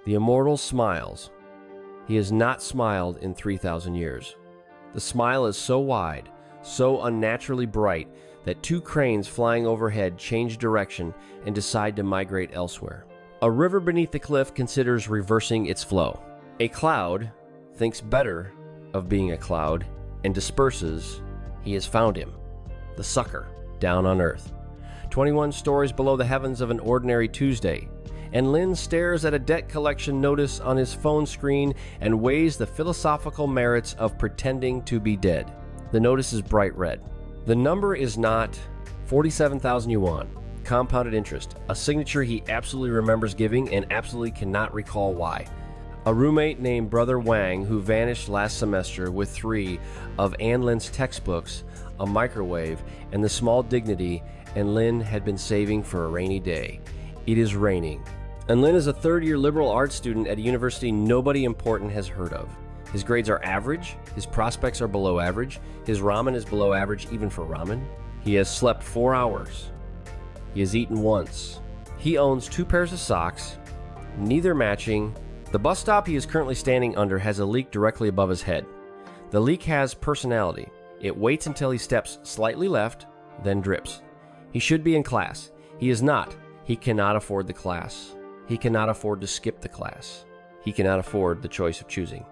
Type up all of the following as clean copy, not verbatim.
The immortal smiles. He has not smiled in 3,000 years. The smile is so wide, so unnaturally bright, that two cranes flying overhead change direction and decide to migrate elsewhere. A river beneath the cliff considers reversing its flow. A cloud thinks better of being a cloud and disperses. He has found him, the sucker, down on earth. 21 stories below the heavens of an ordinary Tuesday. An Lin stares at a debt collection notice on his phone screen and weighs the philosophical merits of pretending to be dead. The notice is bright red. The number is not 47,000 yuan, compounded interest, a signature he absolutely remembers giving and absolutely cannot recall why. A roommate named Brother Wang, who vanished last semester with 3 of An Lin's textbooks, a microwave, and the small dignity An Lin had been saving for a rainy day. It is raining. An Lin is a third-year liberal arts student at a university nobody important has heard of. His grades are average, his prospects are below average, his ramen is below average even for ramen. He has slept 4 hours. He has eaten once. He owns 2 pairs of socks, neither matching. The bus stop he is currently standing under has a leak directly above his head. The leak has personality. It waits until he steps slightly left, then drips. He should be in class. He is not. He cannot afford the class. He cannot afford to skip the class. He cannot afford the choice of choosing.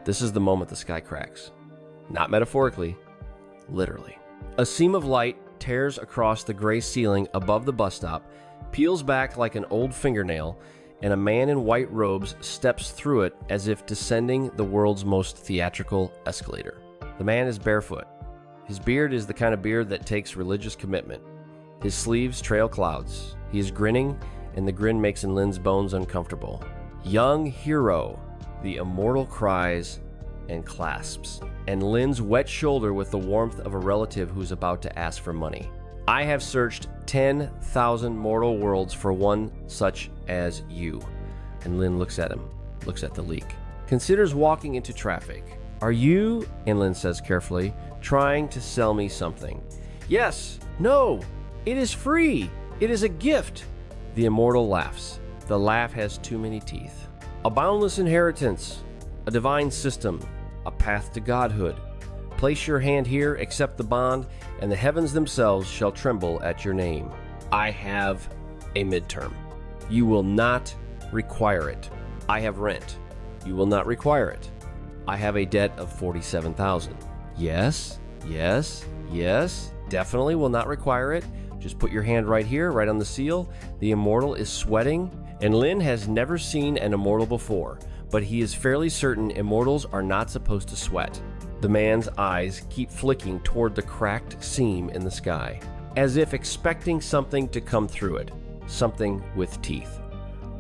This is the moment the sky cracks. Not metaphorically, literally. A seam of light tears across the gray ceiling above the bus stop, peels back like an old fingernail, and a man in white robes steps through it as if descending the world's most theatrical escalator. The man is barefoot. His beard is the kind of beard that takes religious commitment. His sleeves trail clouds. He is grinning, and the grin makes An Lin's bones uncomfortable. Young hero, the immortal cries and clasps An Lin's wet shoulder with the warmth of a relative who's about to ask for money. I have searched 10,000 mortal worlds for one such as you. An Lin looks at him, looks at the leak. Considers walking into traffic. Are you, An Lin says carefully, trying to sell me something? Yes. No. It is free. It is a gift. The immortal laughs. The laugh has too many teeth. A boundless inheritance, a divine system, a path to godhood. Place your hand here, accept the bond, and the heavens themselves shall tremble at your name. I have a midterm. You will not require it. I have rent. You will not require it. I have a debt of 47,000. Yes, yes, yes, definitely will not require it. Just put your hand right here, right on the seal. The immortal is sweating. An Lin has never seen an immortal before, but he is fairly certain immortals are not supposed to sweat. The man's eyes keep flicking toward the cracked seam in the sky, as if expecting something to come through it, something with teeth.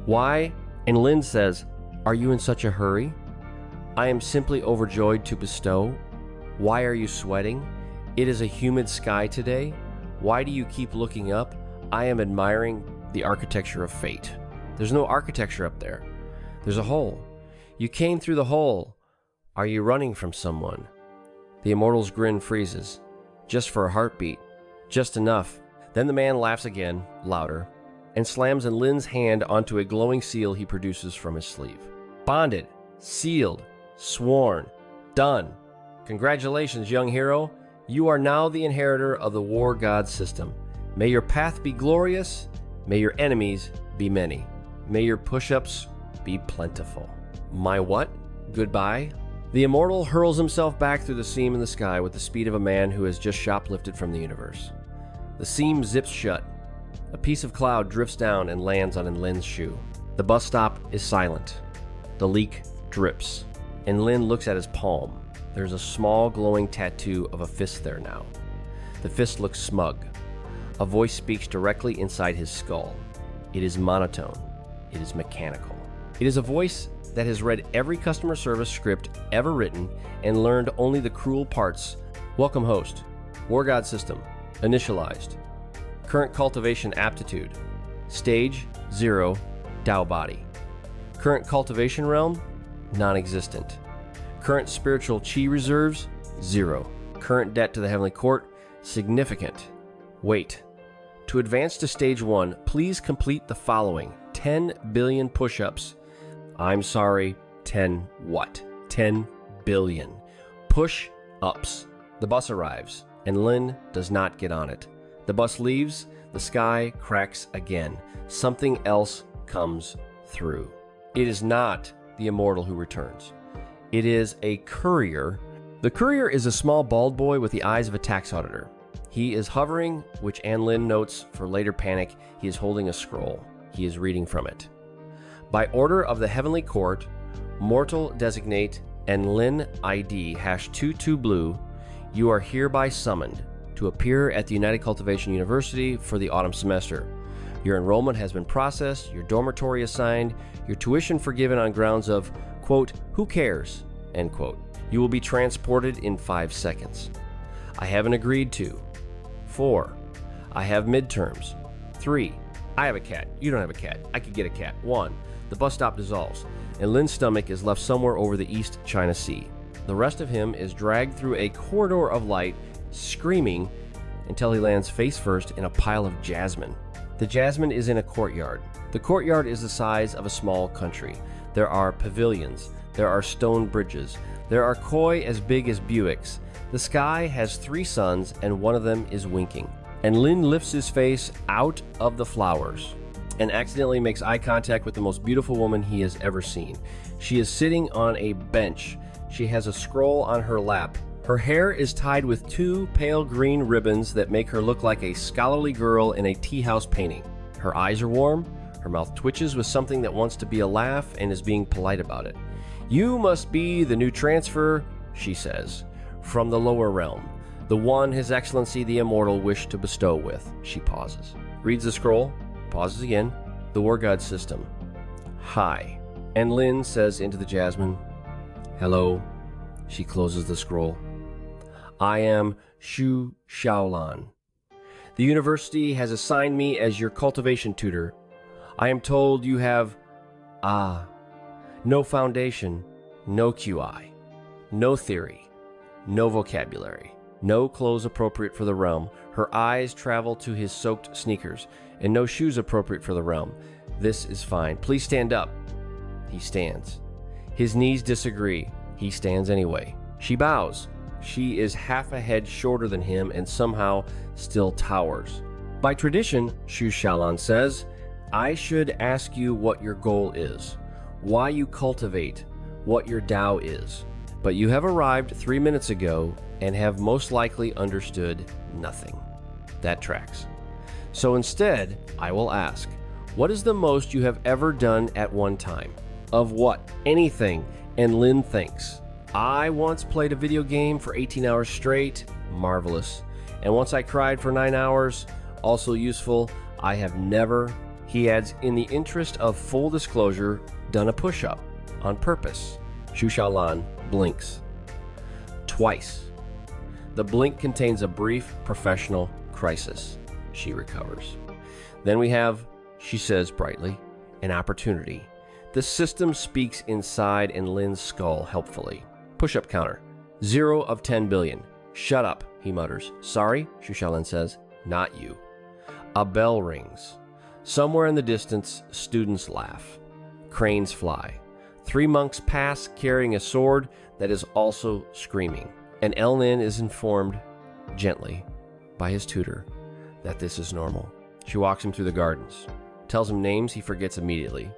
Why? An Lin says, are you in such a hurry? I am simply overjoyed to bestow. Why are you sweating? It is a humid sky today. Why do you keep looking up? I am admiring the architecture of fate. There's no architecture up there. There's a hole. You came through the hole. Are you running from someone? The immortal's grin freezes. Just for a heartbeat. Just enough. Then the man laughs again, louder, and slams An Lin's hand onto a glowing seal he produces from his sleeve. Bonded, sealed, sworn, done. Congratulations, young hero. You are now the inheritor of the war god system. May your path be glorious. May your enemies be many. May your push-ups be plentiful. My what? Goodbye? The immortal hurls himself back through the seam in the sky with the speed of a man who has just shoplifted from the universe. The seam zips shut. A piece of cloud drifts down and lands on An Lin's shoe. The bus stop is silent. The leak drips. An Lin looks at his palm. There's a small glowing tattoo of a fist there now. The fist looks smug. A voice speaks directly inside his skull. It is monotone. It is mechanical. It is a voice that has read every customer service script ever written and learned only the cruel parts. Welcome host. War God system. Initialized. Current cultivation aptitude. Stage 0. Tao body. Current cultivation realm. Non-existent. Current spiritual chi reserves. 0. Current debt to the heavenly court. Significant. Wait. To advance to stage 1, please complete the following 10 billion push-ups I'm sorry, 10 what? 10 billion. Push-ups. The bus arrives, and Lin does not get on it. The bus leaves, the sky cracks again. Something else comes through. It is not the immortal who returns. It is a courier. The courier is a small bald boy with the eyes of a tax auditor. He is hovering, which An Lin notes for later panic. He is holding a scroll. He is reading from it. By order of the Heavenly Court, mortal designate An Lin ID #22 blue, you are hereby summoned to appear at the United Cultivation University for the autumn semester. Your enrollment has been processed, your dormitory assigned, your tuition forgiven on grounds of, quote, who cares, end quote. You will be transported in 5 seconds. I haven't agreed to. 4. I have midterms. 3. I have a cat. You don't have a cat. I could get a cat. 1. The bus stop dissolves, and Lin's stomach is left somewhere over the East China Sea. The rest of him is dragged through a corridor of light, screaming until he lands face first in a pile of jasmine. The jasmine is in a courtyard. The courtyard is the size of a small country. There are pavilions. There are stone bridges. There are koi as big as Buicks. The sky has 3 suns, and one of them is winking. And Lin lifts his face out of the flowers and accidentally makes eye contact with the most beautiful woman he has ever seen. She is sitting on a bench. She has a scroll on her lap. Her hair is tied with 2 pale green ribbons that make her look like a scholarly girl in a tea house painting. Her eyes are warm. Her mouth twitches with something that wants to be a laugh and is being polite about it. You must be the new transfer, she says, from the lower realm, the one His Excellency the Immortal wished to bestow with. She pauses, reads the scroll, pauses again. The War God system. Hi. And Lin says into the jasmine, hello. She closes the scroll. I am Shu Shaolan. The university has assigned me as your cultivation tutor. I am told you have, no foundation, no QI, no theory, no vocabulary, no clothes appropriate for the realm. Her eyes travel to his soaked sneakers, and no shoes appropriate for the realm. This is fine. Please stand up. He stands. His knees disagree. He stands anyway. She bows. She is half a head shorter than him and somehow still towers. By tradition, Shu Shaolan says, I should ask you what your goal is, why you cultivate, what your Tao is. But you have arrived 3 minutes ago and have most likely understood nothing. That tracks. So instead, I will ask, what is the most you have ever done at one time? Of what? Anything. And Lin thinks. I once played a video game for 18 hours straight. Marvelous. And once I cried for 9 hours. Also useful. I have never, he adds, in the interest of full disclosure, done a push-up on purpose. Shu Shaolan blinks. Twice. The blink contains a brief professional crisis. She recovers. Then we have, she says brightly, an opportunity. The system speaks inside in Lin's skull helpfully. Push-up counter. 0 of 10 billion. Shut up, he mutters. Sorry, Shu Shaolan says. Not you. A bell rings. Somewhere in the distance, students laugh. Cranes fly. 3 monks pass carrying a sword that is also screaming. And An Lin is informed, gently, by his tutor, that this is normal. She walks him through the gardens, tells him names he forgets immediately,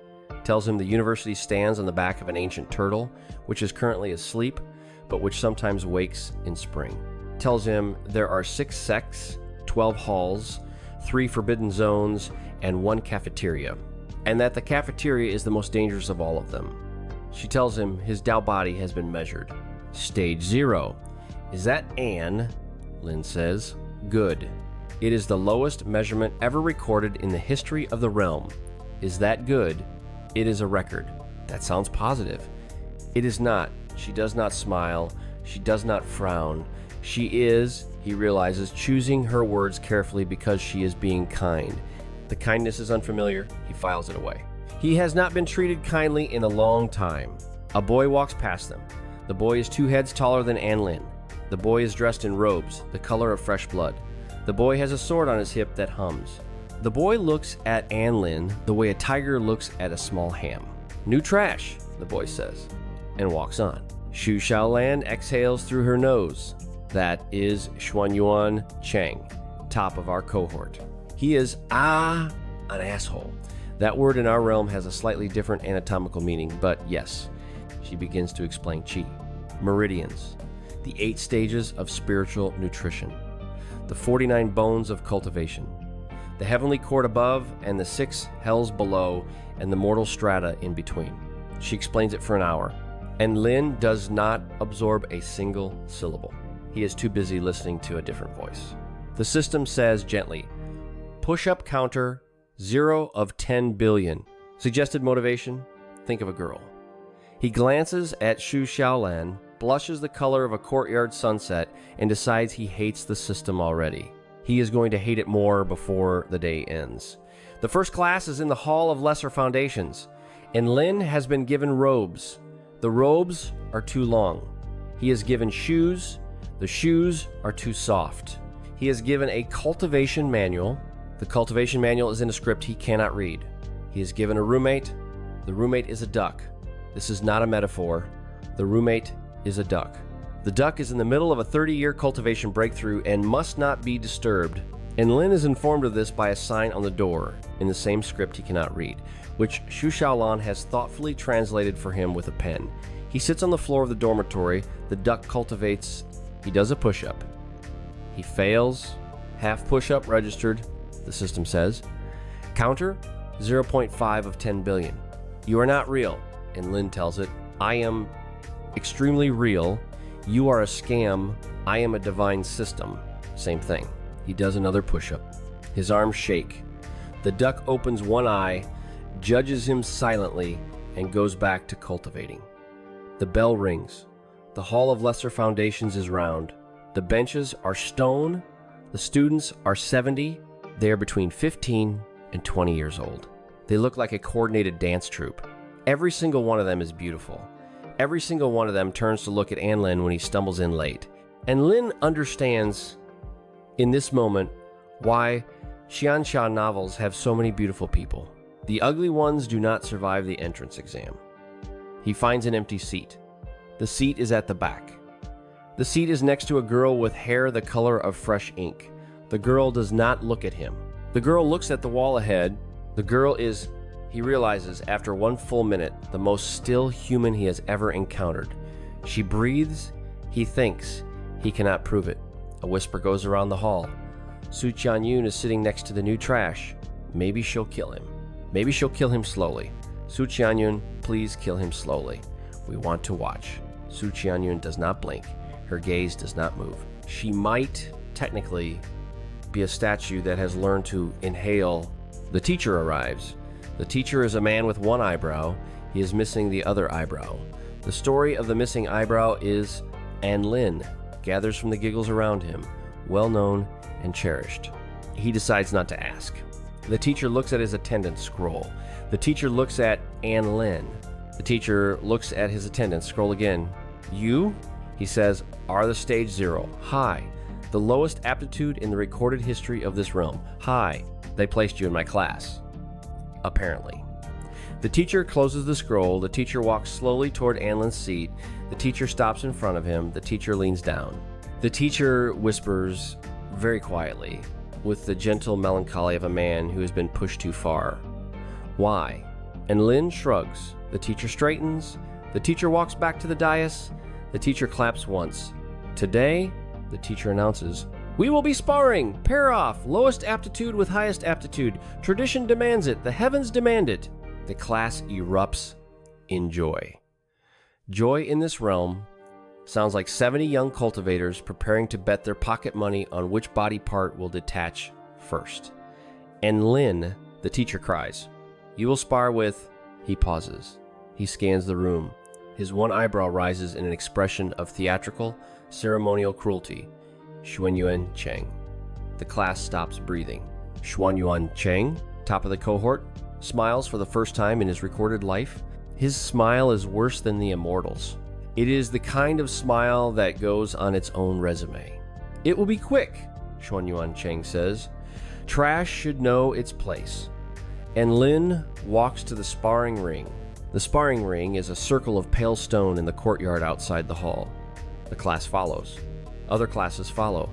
tells him the university stands on the back of an ancient turtle, which is currently asleep, but which sometimes wakes in spring. Tells him there are 6 sects, 12 halls, 3 forbidden zones, and 1 cafeteria, and that the cafeteria is the most dangerous of all of them. She tells him his Tao body has been measured. Stage 0. Is that An? Lin says. Good. It is the lowest measurement ever recorded in the history of the realm. Is that good? It is a record. That sounds positive. It is not. She does not smile. She does not frown. She is, he realizes, choosing her words carefully because she is being kind. The kindness is unfamiliar. He files it away. He has not been treated kindly in a long time. A boy walks past them. The boy is 2 heads taller than An Lin. The boy is dressed in robes, the color of fresh blood. The boy has a sword on his hip that hums. The boy looks at An Lin the way a tiger looks at a small ham. New trash, the boy says, and walks on. Xu Xiaolan exhales through her nose. That is Xuanyuan Cheng, top of our cohort. He is, an asshole. That word in our realm has a slightly different anatomical meaning, but yes, she begins to explain qi. Meridians, the 8 stages of spiritual nutrition, the 49 bones of cultivation, the heavenly court above and the 6 hells below and the mortal strata in between. She explains it for an hour. An Lin does not absorb a single syllable. He is too busy listening to a different voice. The system says gently, push-up counter 0 of 10 billion. Suggested motivation? Think of a girl. He glances at Xu Xiaolan, blushes the color of a courtyard sunset, and decides he hates the system already. He is going to hate it more before the day ends. The first class is in the Hall of Lesser Foundations. An Lin has been given robes. The robes are too long. He is given shoes. The shoes are too soft. He is given a cultivation manual. The cultivation manual is in a script he cannot read. He is given a roommate. The roommate is a duck. This is not a metaphor. The roommate is a duck. The duck is in the middle of a 30-year cultivation breakthrough and must not be disturbed. And Lin is informed of this by a sign on the door in the same script he cannot read, which Xu Xiaolan has thoughtfully translated for him with a pen. He sits on the floor of the dormitory. The duck cultivates. He does a push-up. He fails. Half push-up registered, the system says. Counter 0.5 of 10 billion. You are not real, and Lin tells it. I am extremely real. You are a scam. I am a divine system. Same thing. He does another push-up. His arms shake. The duck opens one eye, judges him silently, and goes back to cultivating. The bell rings. The Hall of Lesser Foundations is round. The benches are stone. The students are 70. They are between 15 and 20 years old. They look like a coordinated dance troupe. Every single one of them is beautiful. Every single one of them turns to look at An Lin when he stumbles in late. And Lin understands in this moment why Xianxia novels have so many beautiful people. The ugly ones do not survive the entrance exam. He finds an empty seat. The seat is at the back. The seat is next to a girl with hair the color of fresh ink. The girl does not look at him. The girl looks at the wall ahead. The girl is, he realizes after 1 full minute, the most still human he has ever encountered. She breathes. He thinks. He cannot prove it. A whisper goes around the hall. Su Qianyun is sitting next to the new trash. Maybe she'll kill him. Maybe she'll kill him slowly. Su Qianyun, please kill him slowly. We want to watch. Su Qianyun does not blink. Her gaze does not move. She might, technically, be a statue that has learned to inhale. The teacher arrives. The teacher is a man with one eyebrow. He is missing the other eyebrow. The story of the missing eyebrow is An Lin gathers from the giggles around him, well known and cherished. He decides not to ask. The teacher looks at his attendance scroll. The teacher looks at An Lin. The teacher looks at his attendance scroll again. You, he says, are the stage 0. High. The lowest aptitude in the recorded history of this realm. High. They placed you in my class. Apparently. The teacher closes the scroll. The teacher walks slowly toward An Lin's seat. The teacher stops in front of him. The teacher leans down. The teacher whispers very quietly, with the gentle melancholy of a man who has been pushed too far. Why? And Lin shrugs. The teacher straightens. The teacher walks back to the dais. The teacher claps once. Today, the teacher announces, we will be sparring! Pair off! Lowest aptitude with highest aptitude. Tradition demands it. The heavens demand it. The class erupts in joy. Joy in this realm sounds like 70 young cultivators preparing to bet their pocket money on which body part will detach first. And Lin, the teacher, cries, you will spar with... He pauses. He scans the room. His one eyebrow rises in an expression of theatrical, ceremonial cruelty. Xuanyuan Cheng. The class stops breathing. Xuanyuan Cheng, top of the cohort, smiles for the first time in his recorded life. His smile is worse than the immortals. It is the kind of smile that goes on its own resume. It will be quick, Xuanyuan Cheng says. Trash should know its place. And Lin walks to the sparring ring. The sparring ring is a circle of pale stone in the courtyard outside the hall. The class follows. Other classes follow.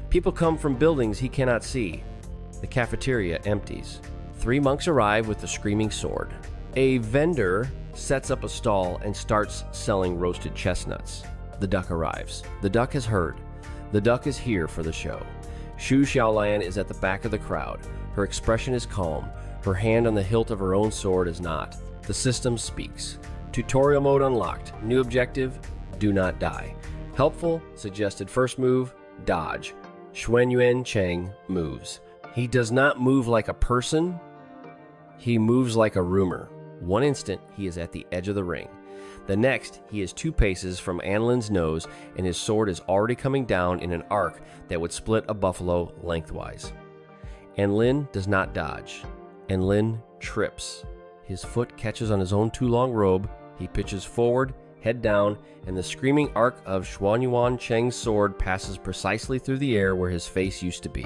People come from buildings he cannot see. The cafeteria empties. 3 monks arrive with the screaming sword. A vendor sets up a stall and starts selling roasted chestnuts. The duck arrives. The duck has heard. The duck is here for the show. Xu Xiaolan is at the back of the crowd. Her expression is calm. Her hand on the hilt of her own sword is not. The system speaks. Tutorial mode unlocked. New objective, do not die. Helpful, suggested first move, dodge. Xuanyuan Cheng moves. He does not move like a person. He moves like a rumor. One instant, he is at the edge of the ring. The next, he is 2 paces from An Lin's nose, and his sword is already coming down in an arc that would split a buffalo lengthwise. An Lin does not dodge. An Lin trips. His foot catches on his own too long robe. He pitches forward, head down, and the screaming arc of Xuanyuan Cheng's sword passes precisely through the air where his face used to be.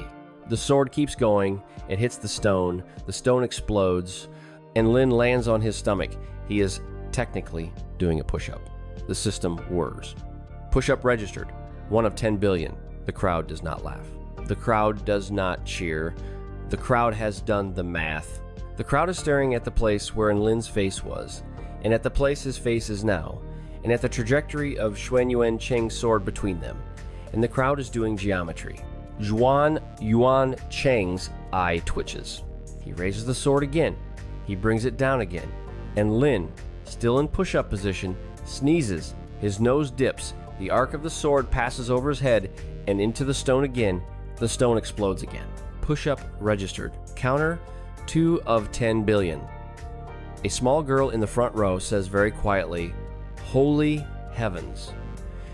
The sword keeps going. It hits the stone. The stone explodes. And Lin lands on his stomach. He is technically doing a push-up. The system whirs. Push-up registered. 1 of 10 billion. The crowd does not laugh. The crowd does not cheer. The crowd has done the math. The crowd is staring at the place where An Lin's face was, and at the place his face is now, and at the trajectory of Xuanyuan Cheng's sword between them. And the crowd is doing geometry. Xuanyuan Cheng's eye twitches. He raises the sword again. He brings it down again. And Lin, still in push-up position, sneezes. His nose dips. The arc of the sword passes over his head and into the stone again. The stone explodes again. Push-up registered. Counter 2 of 10 billion. A small girl in the front row says very quietly, "Holy heavens."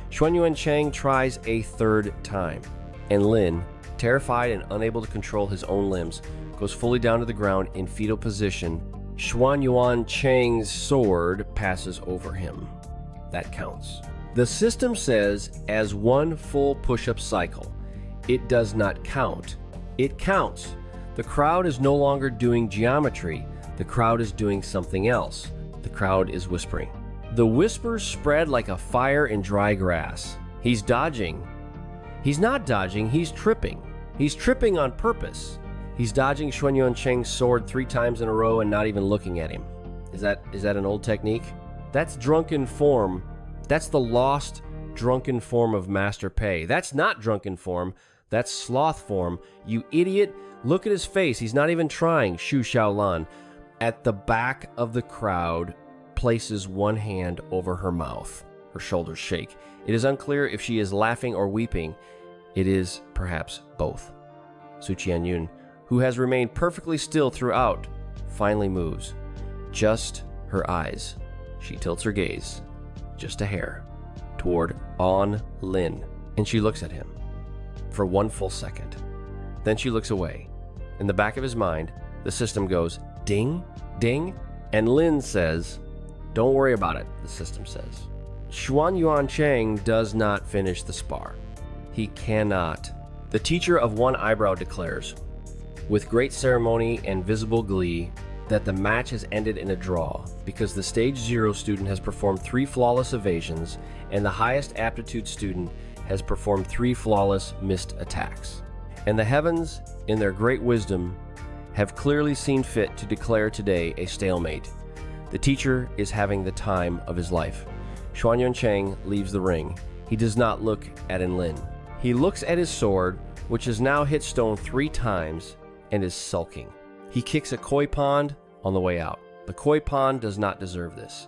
Xuanyuan Cheng tries a 3rd time. And Lin, terrified and unable to control his own limbs, goes fully down to the ground in fetal position. Xuanyuan Cheng's sword passes over him. That counts. The system says as 1 full push-up cycle. It does not count. It counts. The crowd is no longer doing geometry. The crowd is doing something else. The crowd is whispering. The whispers spread like a fire in dry grass. He's dodging. He's not dodging, he's tripping. He's tripping on purpose. He's dodging Xuanyuan Cheng's sword 3 times in a row and not even looking at him. Is that an old technique? That's drunken form. That's the lost drunken form of Master Pei. That's not drunken form. That's sloth form. You idiot. Look at his face. He's not even trying. Xu Xiaolan, at the back of the crowd, places one hand over her mouth. Her shoulders shake. It is unclear if she is laughing or weeping. It is perhaps both. Su Qianyun, who has remained perfectly still throughout, finally moves. Just her eyes. She tilts her gaze, just a hair, toward An Lin, and she looks at him for 1 full second. Then she looks away. In the back of his mind, the system goes ding, ding, and Lin says, "Don't worry about it," the system says. Xuanyuan Cheng does not finish the spar. He cannot. The teacher of one eyebrow declares, with great ceremony and visible glee, that the match has ended in a draw because the stage 0 student has performed 3 flawless evasions and the highest aptitude student has performed 3 flawless missed attacks. And the heavens, in their great wisdom, have clearly seen fit to declare today a stalemate. The teacher is having the time of his life. Xuanyuan Cheng leaves the ring. He does not look at An Lin. He looks at his sword, which has now hit stone 3 times, and is sulking. He kicks a koi pond on the way out. The koi pond does not deserve this.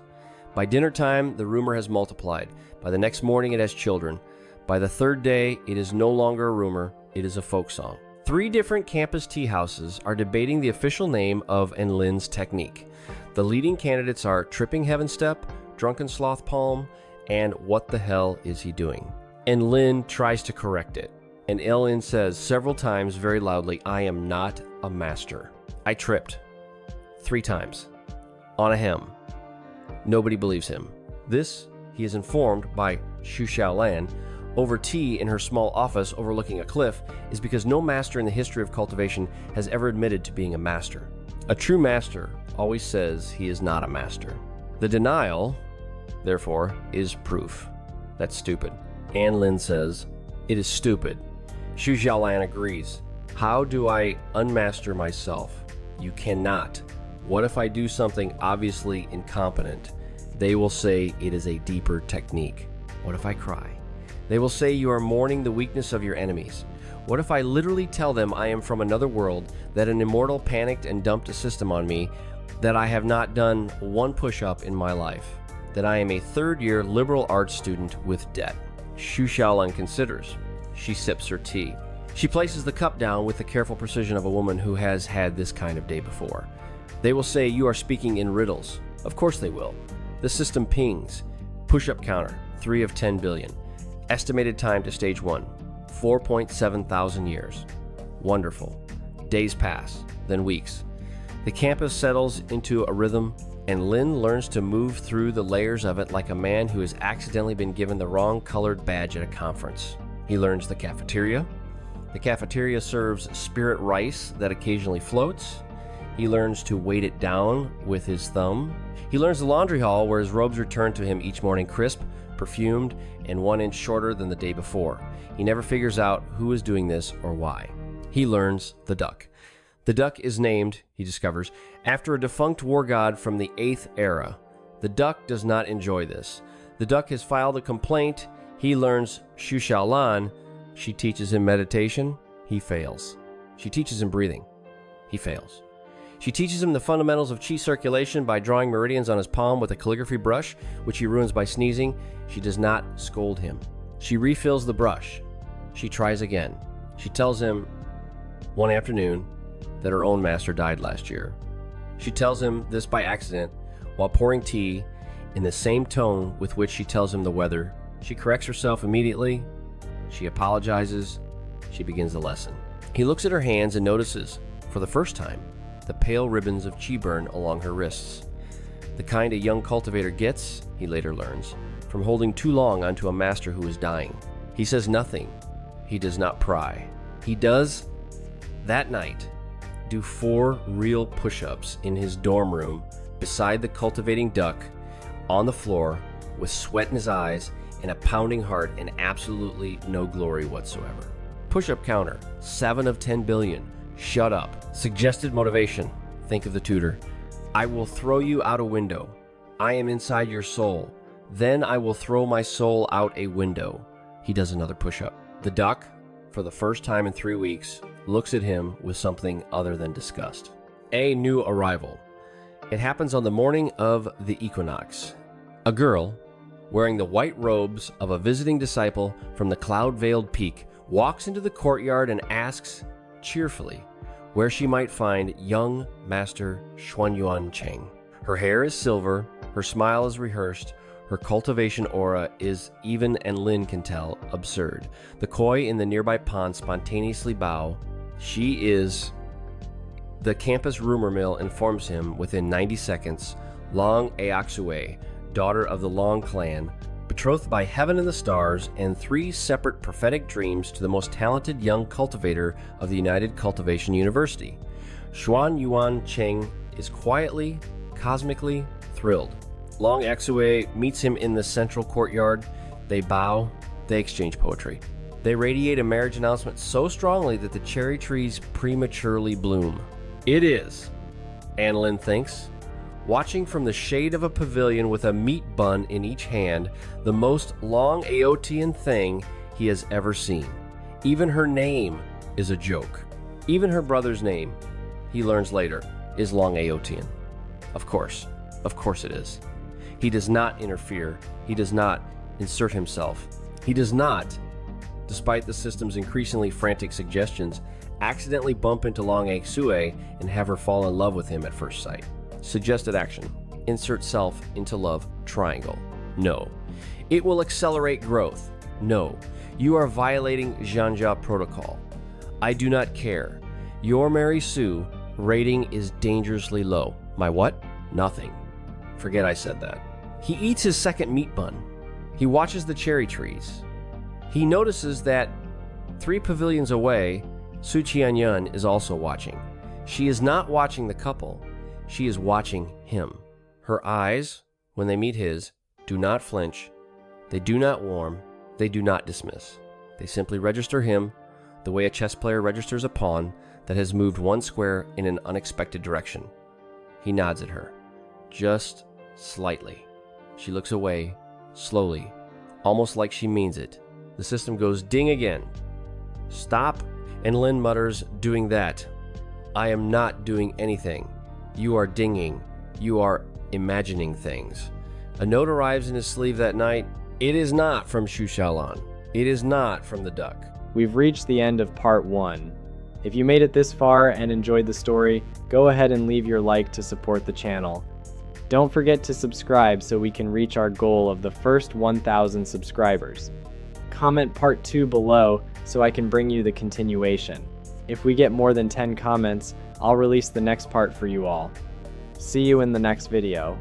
By dinner time, the rumor has multiplied. By the next morning, it has children. By the 3rd day, it is no longer a rumor, it is a folk song. 3 different campus tea houses are debating the official name of An Lin's technique. The leading candidates are Tripping Heaven Step, Drunken Sloth Palm, and What the Hell Is He Doing? An Lin tries to correct it, and An Lin says several times very loudly, "I am not a master. I tripped 3 times on a hem." Nobody believes him. This, he is informed by Xu Xiaolan over tea in her small office overlooking a cliff, is because no master in the history of cultivation has ever admitted to being a master. A true master always says he is not a master. The denial, therefore, is proof. That's stupid. An Lin says, it is stupid. Xu Xiaolan agrees. How do I unmaster myself? You cannot. What if I do something obviously incompetent? They will say it is a deeper technique. What if I cry? They will say you are mourning the weakness of your enemies. What if I literally tell them I am from another world, that an immortal panicked and dumped a system on me, that I have not done one push-up in my life, that I am a third-year liberal arts student with debt? Xu Xiaolan considers. She sips her tea. She places the cup down with the careful precision of a woman who has had this kind of day before. They will say you are speaking in riddles. Of course they will. The system pings. Push-up counter, 3 of 10 billion. Estimated time to stage 1, 4.7 thousand years. Wonderful. Days pass, then weeks. The campus settles into a rhythm, and Lin learns to move through the layers of it like a man who has accidentally been given the wrong colored badge at a conference. He learns the cafeteria. The cafeteria serves spirit rice that occasionally floats. He learns to weight it down with his thumb. He learns the laundry hall, where his robes return to him each morning crisp, perfumed, and 1 inch shorter than the day before. He never figures out who is doing this or why. He learns the duck. The duck is named, he discovers, after a defunct war god from the 8th era. The duck does not enjoy this. The duck has filed a complaint. He learns Xu Xiaolan. She teaches him meditation. He fails. She teaches him breathing. He fails. She teaches him the fundamentals of qi circulation by drawing meridians on his palm with a calligraphy brush, which he ruins by sneezing. She does not scold him. She refills the brush. She tries again. She tells him one afternoon that her own master died last year. She tells him this by accident while pouring tea in the same tone with which she tells him the weather. She corrects herself immediately. She apologizes. She begins the lesson. He looks at her hands and notices, for the first time, the pale ribbons of qi burn along her wrists. The kind a young cultivator gets, he later learns, from holding too long onto a master who is dying. He says nothing. He does not pry. He does, that night, do 4 real push-ups in his dorm room beside the cultivating duck, on the floor, with sweat in his eyes and a pounding heart and absolutely no glory whatsoever. Push-up counter, 7 of 10 billion. Shut up. Suggested motivation. Think of the tutor. I will throw you out a window. I am inside your soul. Then I will throw my soul out a window. He does another push-up. The duck, for the first time in 3 weeks, looks at him with something other than disgust. A new arrival. It happens on the morning of the equinox. A girl, wearing the white robes of a visiting disciple from the cloud-veiled peak, walks into the courtyard and asks, cheerfully, where she might find young Master Xuanyuan Cheng. Her hair is silver, her smile is rehearsed, her cultivation aura is, even An Lin can tell, absurd. The koi in the nearby pond spontaneously bow. She is, the campus rumor mill informs him within 90 seconds, Long Aoxue, daughter of the Long clan, betrothed by heaven and the stars, and 3 separate prophetic dreams to the most talented young cultivator of the United Cultivation University. Xuanyuan Cheng is quietly, cosmically thrilled. Long Axue meets him in the central courtyard. They bow, they exchange poetry. They radiate a marriage announcement so strongly that the cherry trees prematurely bloom. It is, An Lin thinks, watching from the shade of a pavilion with a meat bun in each hand, the most Long Aotian thing he has ever seen. Even her name is a joke. Even her brother's name, he learns later, is Long Aotian. Of course it is. He does not interfere. He does not insert himself. He does not, despite the system's increasingly frantic suggestions, accidentally bump into Long Aoxue and have her fall in love with him at first sight. Suggested action. Insert self into love triangle. No. It will accelerate growth. No. You are violating Zhanja protocol. I do not care. Your Mary Sue rating is dangerously low. My what? Nothing. Forget I said that. He eats his second meat bun. He watches the cherry trees. He notices that 3 pavilions away, Su Qianyun is also watching. She is not watching the couple. She is watching him. Her eyes, when they meet his, do not flinch, they do not warm, they do not dismiss. They simply register him the way a chess player registers a pawn that has moved one square in an unexpected direction. He nods at her, just slightly. She looks away, slowly, almost like she means it. The system goes ding again. Stop, and Lin mutters, doing that. I am not doing anything. You are dinging. You are imagining things. A note arrives in his sleeve that night. It is not from Xu Xiaolan. It is not from the duck. We've reached the end of part 1. If you made it this far and enjoyed the story, go ahead and leave your like to support the channel. Don't forget to subscribe so we can reach our goal of the first 1,000 subscribers. Comment part 2 below so I can bring you the continuation. If we get more than 10 comments, I'll release the next part for you all. See you in the next video.